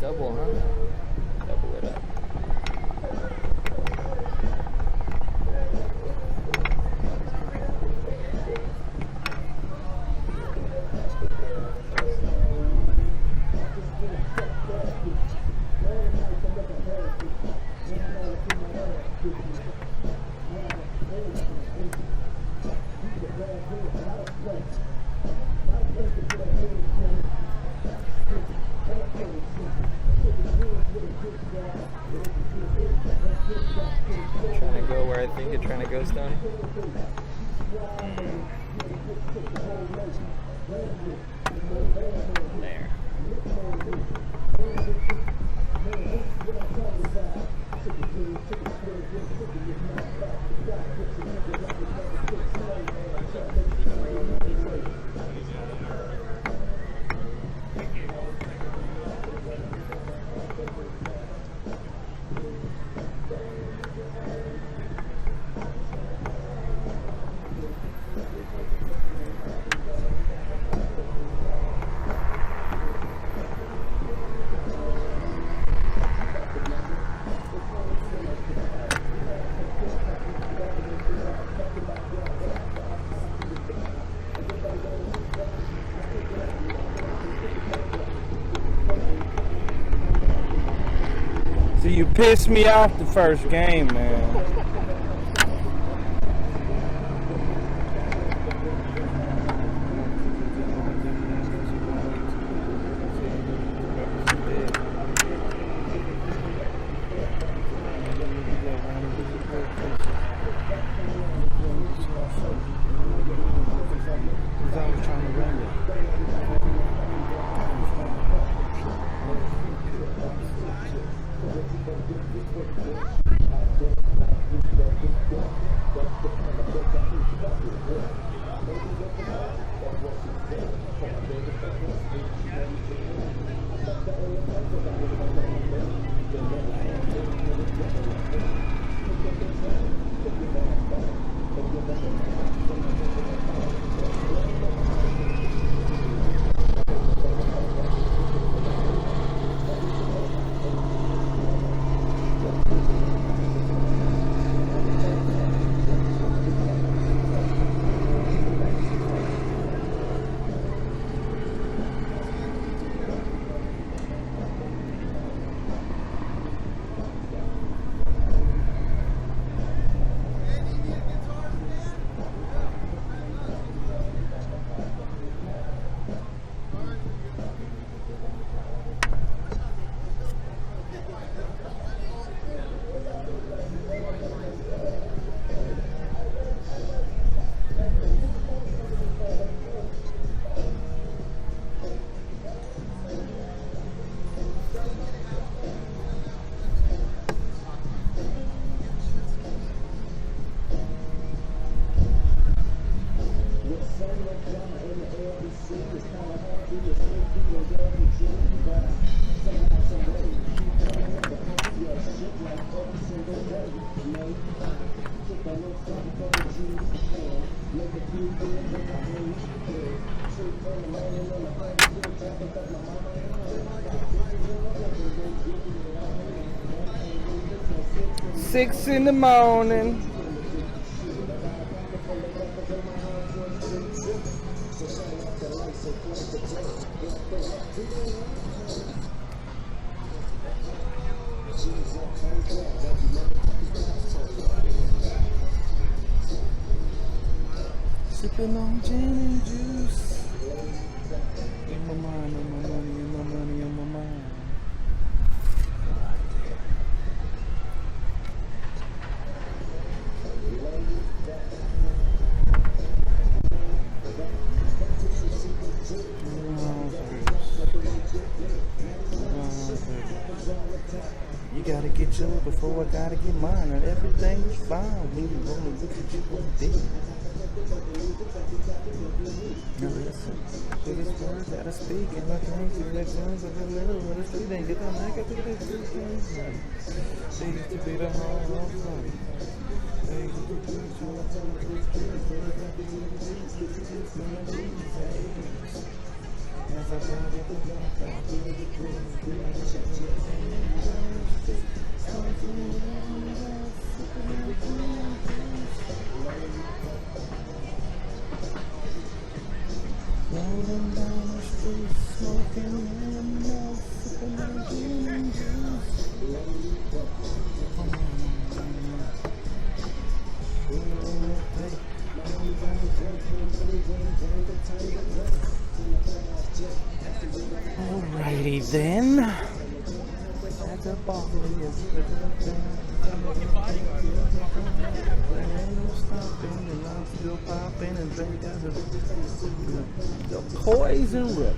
Double, huh? Double it up. Trying to go where I think you're trying to go, Stony. There. So you pissed me off the first game, man. Six in the morning. Sipping on gin and juice. In my mind, on my money, in my money, on my mind. You gotta get yours before I gotta get mine, and everything is fine. We wanna look at you one day. Now listen, biggest words that I speak, and my things are like sounds of a little bit of street, and get on like I think it's three things. They used to be the hard rock fight. They used to be the hard rock fight. As I Rolling down the street, smoking and sipping on gin and juice. Alrighty then. At the bar, ain't no stopping, and I'm still popping and drink out of the poison rook.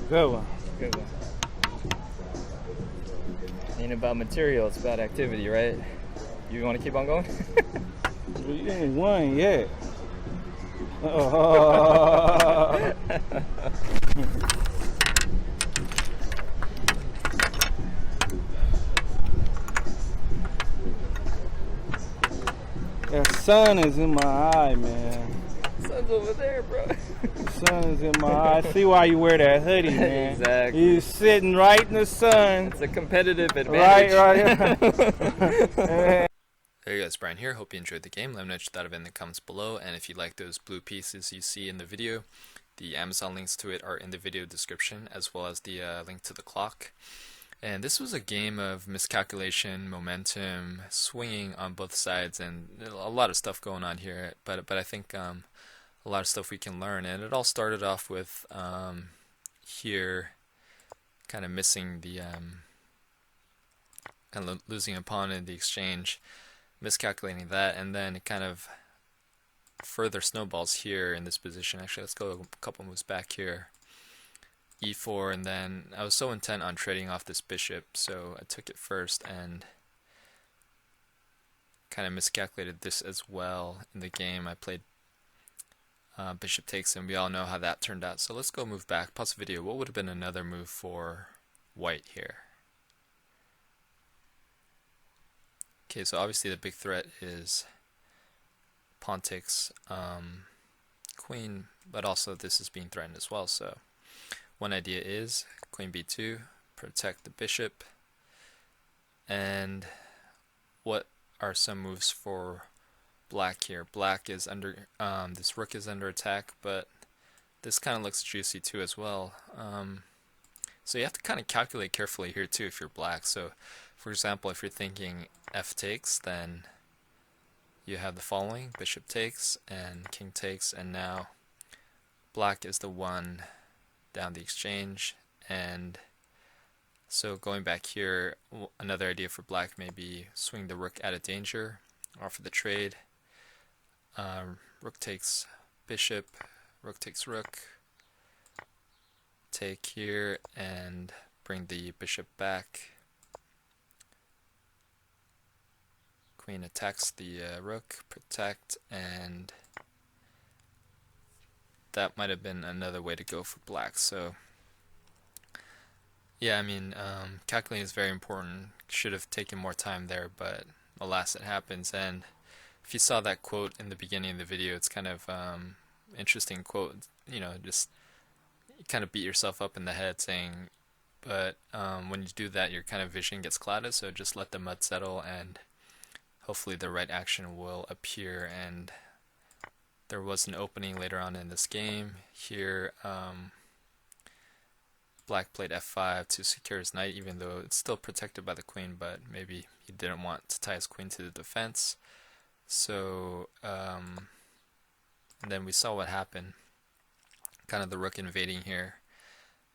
Good one. Good one. Ain't about material, it's about activity, right? You want to keep on going? You ain't won yet. That sun is in my eye, man. Sun's over there, bro. Sun is in my eye. I see why you wear that hoodie, man. Exactly. You sitting right in the sun. It's a competitive advantage. Right. There you guys, Brian here. Hope you enjoyed the game. Let me know what you thought of it in the comments below. And if you like those blue pieces you see in the video, the Amazon links to it are in the video description, as well as the link to the clock. And this was a game of miscalculation, momentum, swinging on both sides, and a lot of stuff going on here. But I think a lot of stuff we can learn. And it all started off with here kind of missing the kind of losing a pawn in the exchange, miscalculating that, and then it kind of further snowballs here in this position. Actually, let's go a couple moves back here. E4, and then I was so intent on trading off this bishop, so I took it first and kind of miscalculated this as well in the game. I played bishop takes, and we all know how that turned out. So let's go move back, pause the video. What would have been another move for white here? Okay, so obviously the big threat is pawn takes queen, but also this is being threatened as well. So one idea is queen b2, protect the bishop. And what are some moves for black here. Black is under, this rook is under attack, but this kind of looks juicy too as well. So you have to kind of calculate carefully here too if you're black. So for example, if you're thinking f takes, then you have the following: bishop takes and king takes, and now black is the one down the exchange. And so going back here, another idea for black may be swing the rook out of danger, offer the trade. Rook takes bishop, rook takes rook, take here and bring the bishop back. Queen attacks the rook, protect, and that might have been another way to go for black. So yeah, I mean, calculating is very important. Should have taken more time there, but alas, it happens. And if you saw that quote in the beginning of the video, it's kind of interesting quote. You know, just you kind of beat yourself up in the head saying, but when you do that, your kind of vision gets clouded. So just let the mud settle, and hopefully the right action will appear. And there was an opening later on in this game. Here, black played f5 to secure his knight, even though it's still protected by the queen, but maybe he didn't want to tie his queen to the defense. So, and then we saw what happened. Kind of the rook invading here,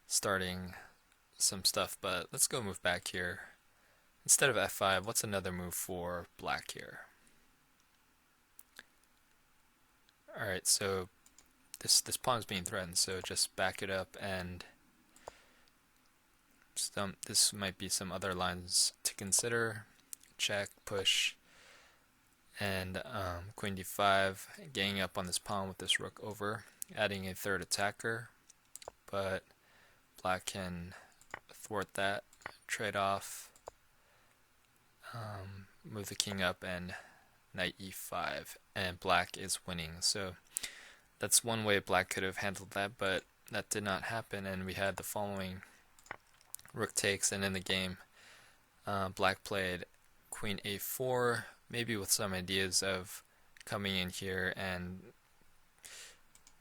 starting some stuff, but let's go move back here. Instead of f5, what's another move for black here? Alright, so this pawn is being threatened, so just back it up, and this might be some other lines to consider. Check, push, and queen d5, ganging up on this pawn with this rook over, adding a third attacker, but black can thwart that, trade off, move the king up, and knight e5, and black is winning. So that's one way black could have handled that, but that did not happen, and we had the following: rook takes, and in the game black played queen a4, maybe with some ideas of coming in here and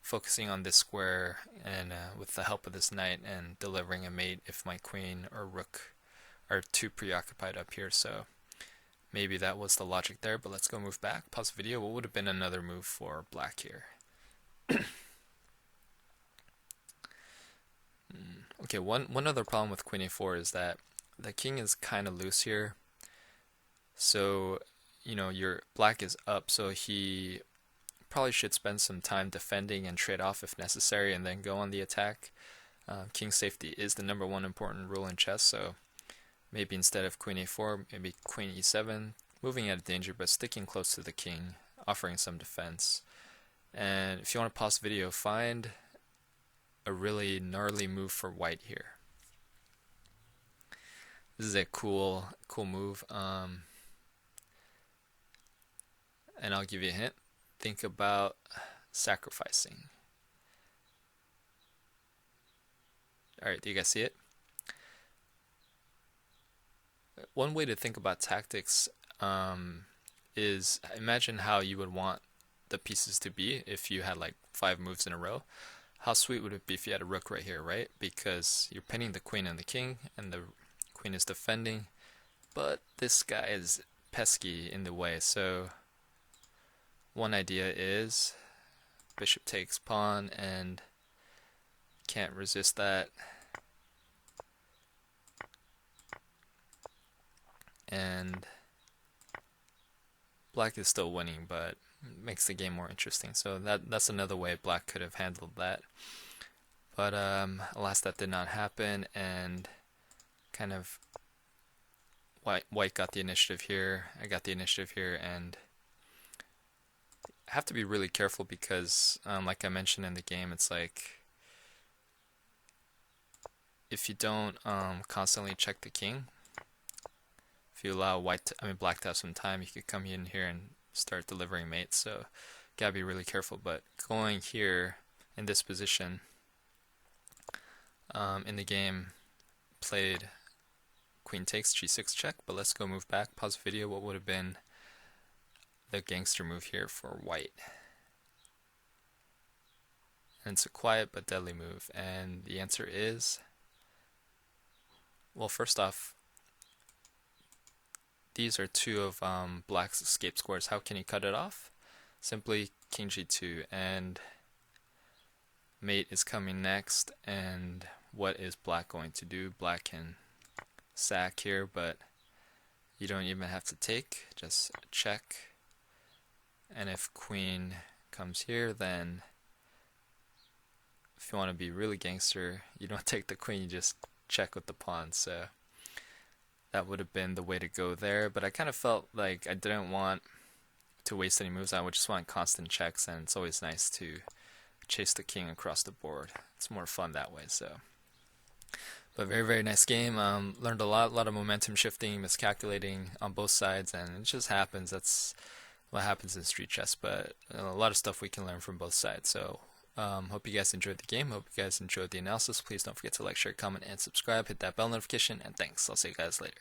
focusing on this square, and with the help of this knight, and delivering a mate if my queen or rook are too preoccupied up here. So maybe that was the logic there, but let's go move back, pause the video. What would have been another move for black here? Okay, one other problem with queen a4 is that the king is kind of loose here. So, you know, your black is up, so he probably should spend some time defending and trade off if necessary, and then go on the attack. King safety is the #1 important rule in chess, so maybe instead of queen a4, maybe queen e7, moving out of danger but sticking close to the king, offering some defense. And if you want to pause the video, find a really gnarly move for white here. This is a cool move, and I'll give you a hint. Think about sacrificing. Alright, do you guys see it? One way to think about tactics is imagine how you would want the pieces to be if you had like 5 moves in a row. How sweet would it be if you had a rook right here, right? Because you're pinning the queen and the king, and the queen is defending, but this guy is pesky in the way. So one idea is bishop takes pawn, and can't resist that. And black is still winning, but makes the game more interesting. So that's another way black could have handled that. But alas, that did not happen, and kind of white got the initiative here. I got the initiative here, and I have to be really careful because, like I mentioned in the game, it's like if you don't constantly check the king, if you allow black to have some time, you could come in here and start delivering mates. So gotta be really careful. But going here in this position in the game, played queen takes g6 check. But let's go move back, pause the video. What would have been the gangster move here for white. And it's a quiet but deadly move, and the answer is, well, first off, these are two of black's escape squares. How can he cut it off? Simply king g2, and mate is coming next, and what is black going to do? Black can sack here, but you don't even have to take, just check. And if queen comes here, then if you want to be really gangster, you don't take the queen, you just check with the pawn. So that would have been the way to go there, but I kind of felt like I didn't want to waste any moves. I would just want constant checks, and it's always nice to chase the king across the board. It's more fun that way. So, but very, very nice game. Learned a lot of momentum shifting, miscalculating on both sides, and it just happens. That's what happens in street chess, but a lot of stuff we can learn from both sides. So hope you guys enjoyed the game. Hope you guys enjoyed the analysis. Please don't forget to like, share, comment, and subscribe. Hit that bell notification, and thanks. I'll see you guys later.